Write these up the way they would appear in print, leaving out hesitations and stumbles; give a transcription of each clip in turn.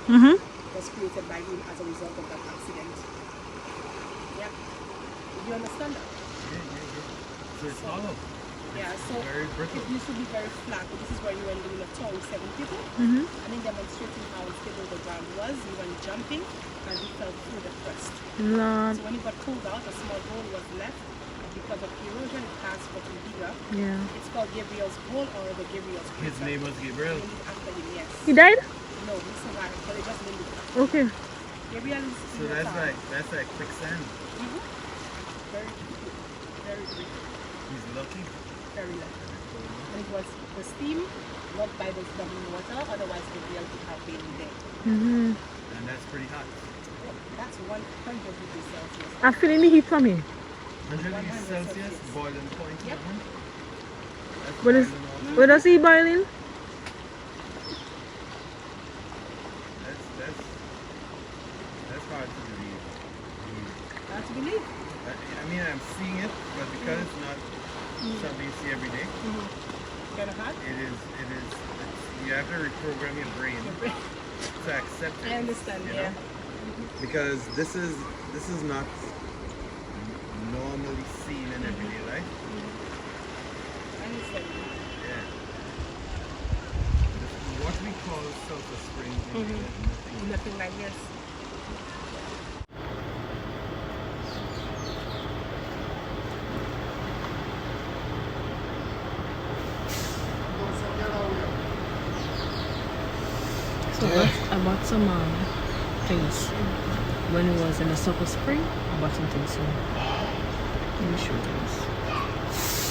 Mm-hmm. was created by him as a result of that accident. Yeah. Do you understand that? So it's hollow. Yeah, so Very brittle. it used to be very flat, but this is where you were doing a tow with 7 people. Mm-hmm. And in demonstrating how stable the ground was, he went jumping and he fell through the crust. Lord. So when he got pulled out, a small hole was left. Because of erosion, it has gotten bigger. Yeah. It's called Gabriel's Hole or the Gabriel's His Crater. name was Gabriel. Named after him, yes. He died? No, he survived, but they just named it. Okay. Gabriel is So that's like quicksand. Mm-hmm. Very deep, very deep, He's lucky. very lucky. And it was the steam, not by the boiling water, otherwise Gabriel would have been dead. Mm-hmm. And that's pretty hot. That's 100 degrees Celsius. I'm feeling the heat from here. 100 degrees Celsius, boiling point. Yep. That's What is- boiling water. Where does he boiling? That's hard to believe. Hard to believe. I mean, I'm seeing it, but because it's not something you see every day, Kind of hard. you have to reprogram your brain to accept it. I understand, you yeah. know? Because this is not normally seen in everyday life. I understand. Yeah. What we call sulfur springs, Nothing like this. So I bought some things when it was in the Sulphur Spring. I bought some things, so let me show you this.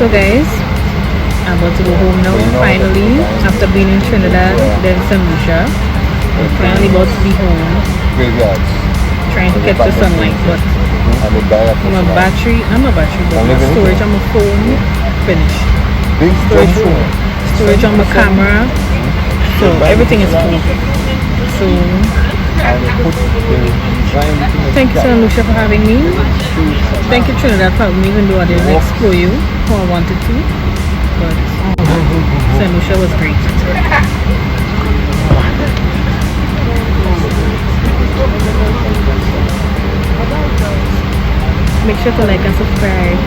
So guys, I'm about to go home now, finally, after being in Trinidad, then St. Lucia. I'm finally about to be home, trying to catch the sunlight, but my battery, not my battery, but my storage on my phone, finished. Storage on my camera, so everything is full. So, thank you St. Lucia for having me. Thank you Trinidad for having me, even though I didn't explore you how I wanted to. But St. Lucia was great. Make sure to like and subscribe.